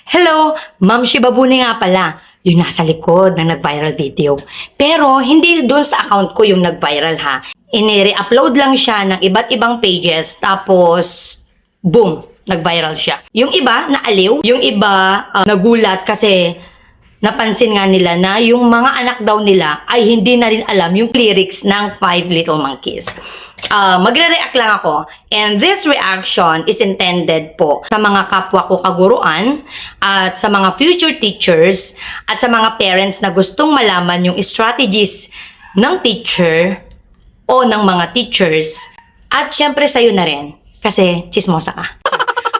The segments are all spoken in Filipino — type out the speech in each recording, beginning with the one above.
Hello, Ma'am Shibabuni nga pala, yung nasa likod ng nag-viral video. Pero hindi dun sa account ko yung nag-viral ha. Ini-re-upload lang siya ng iba't ibang pages tapos boom, nag-viral siya. Yung iba naaliw, yung iba nagulat kasi napansin nga nila na yung mga anak daw nila ay hindi na rin alam yung lyrics ng Five Little Monkeys. Magre-react lang ako, and this reaction is intended po sa mga kapwa ko kaguruan at sa mga future teachers at sa mga parents na gustong malaman yung strategies ng teacher o ng mga teachers at syempre sa'yo na rin kasi chismosa ka.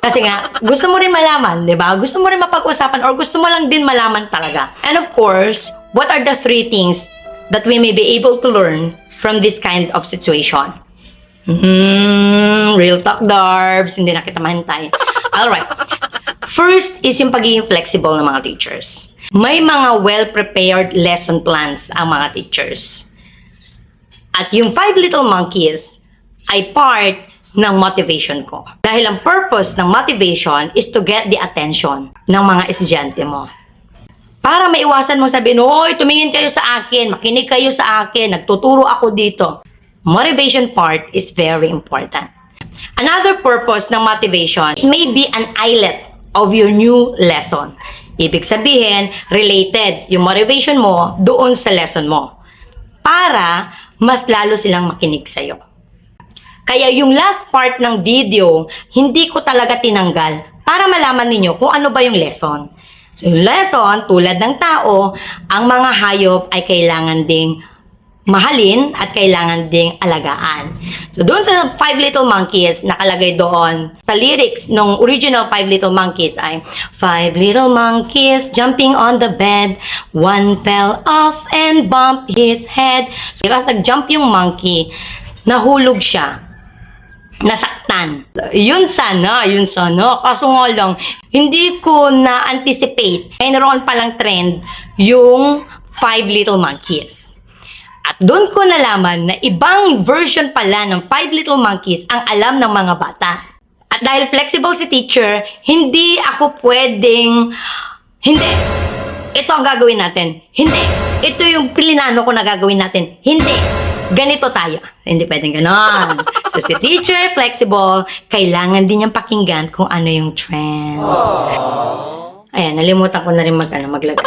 Kasi nga, gusto mo rin malaman, di ba? Gusto mo rin mapag-usapan or gusto mo lang din malaman talaga. And of course, what are the 3 things that we may be able to learn from this kind of situation? Real talk, Darbs. Hindi na kita mahintay. Alright. First is yung pagiging flexible ng mga teachers. May mga well-prepared lesson plans ang mga teachers. At yung Five Little Monkeys ay part ng motivation ko. Dahil ang purpose ng motivation is to get the attention ng mga estudyante mo. Para maiwasan mo sabihin, hoy, tumingin kayo sa akin, makinig kayo sa akin, nagtuturo ako dito. Motivation part is very important. Another purpose ng motivation, it may be an eyelet of your new lesson. Ibig sabihin, related yung motivation mo doon sa lesson mo. Para mas lalo silang makinig sa'yo. Kaya yung last part ng video, hindi ko talaga tinanggal para malaman ninyo kung ano ba yung lesson. So yung lesson, tulad ng tao, ang mga hayop ay kailangan ding mahalin at kailangan ding alagaan. So doon sa Five Little Monkeys, nakalagay doon sa lyrics ng original Five Little Monkeys ay Five little monkeys jumping on the bed, one fell off and bumped his head. So kasi nag-jump yung monkey, nahulog siya, nasaktan. Yun sana. Kaso nga lang, hindi ko na-anticipate. Mayroon palang trend yung Five Little Monkeys. At doon ko nalaman na ibang version pala ng Five Little Monkeys ang alam ng mga bata. At dahil flexible si teacher, hindi ako pwedeng, hindi, ito ang gagawin natin. Hindi, ito yung pilinano ko na gagawin natin. Hindi, ganito tayo. Hindi pwedeng ganon. So si teacher, flexible, kailangan din niyang pakinggan kung ano yung trend. Ayan, nalimutan ko na rin maglagay.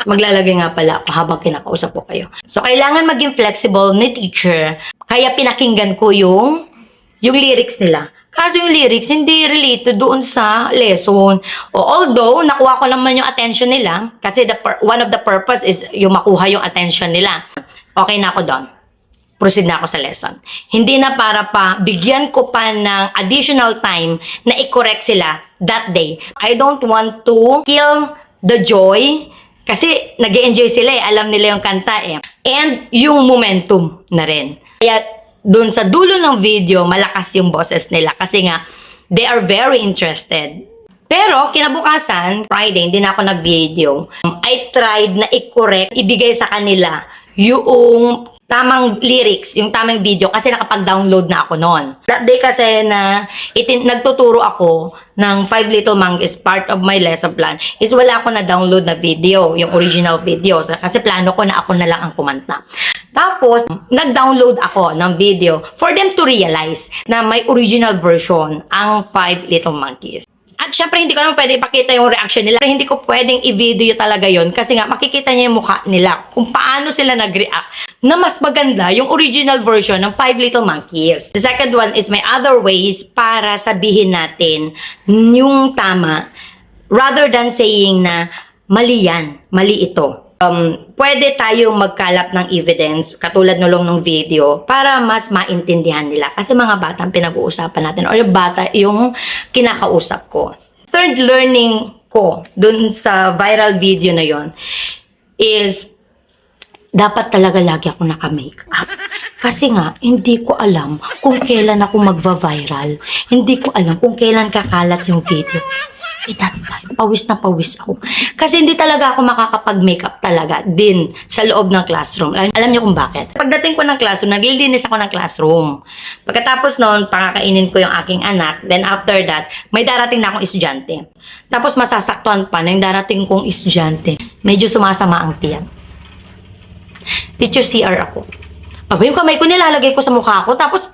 Maglalagay nga pala ako habang kinakausap ko kayo. So, kailangan maging flexible ni teacher. Kaya pinakinggan ko yung lyrics nila. Kaso yung lyrics, hindi related doon sa lesson. Although, nakuha ko naman yung attention nila. Kasi one of the purpose is yung makuha yung attention nila. Okay na ako doon. Proceed na ako sa lesson. Hindi na para pa, bigyan ko pa ng additional time na i-correct sila that day. I don't want to kill the joy. Kasi nag-e-enjoy sila alam nila yung kanta And yung momentum na rin. Kaya doon sa dulo ng video, malakas yung boses nila kasi nga, they are very interested. Pero kinabukasan, Friday, hindi na ako nag-video. I tried na i-correct, ibigay sa kanila yung tamang lyrics, yung tamang video kasi nakapag-download na ako noon. That day kasi na nagtuturo ako ng Five Little Monkeys, part of my lesson plan, is wala ako na-download na video, yung original video. Kasi plano ko na ako na lang ang kumanta. Tapos, nag-download ako ng video for them to realize na may original version ang Five Little Monkeys. At syempre, hindi ko naman pwede ipakita yung reaction nila. Pero hindi ko pwedeng i-video talaga yon kasi nga makikita niya yung mukha nila kung paano sila nag-react na mas maganda yung original version ng Five Little Monkeys. The second one is my other ways para sabihin natin yung tama rather than saying na mali yan, mali ito. Pwede tayong magkalap ng evidence katulad nulong ng video para mas maintindihan nila kasi mga bata ang pinag-uusapan natin or yung bata yung kinakausap ko. Third learning ko dun sa viral video na yon is dapat talaga lagi ako naka-makeup. Kasi nga, hindi ko alam kung kailan ako magva-viral. Hindi ko alam kung kailan kakalat yung video. By that time, pawis na pawis ako. Kasi hindi talaga ako makakapag-makeup talaga din sa loob ng classroom. Alam niyo kung bakit? Pagdating ko ng classroom, naglilinis ako ng classroom. Pagkatapos noon, pakakainin ko yung aking anak. Then after that, may darating na akong estudyante. Tapos masasaktuhan pa na yung darating kong estudyante. Medyo sumasama ang tiyan. Teacher CR ako. Aba, yung kamay ko nilalagay ko sa mukha ko. Tapos,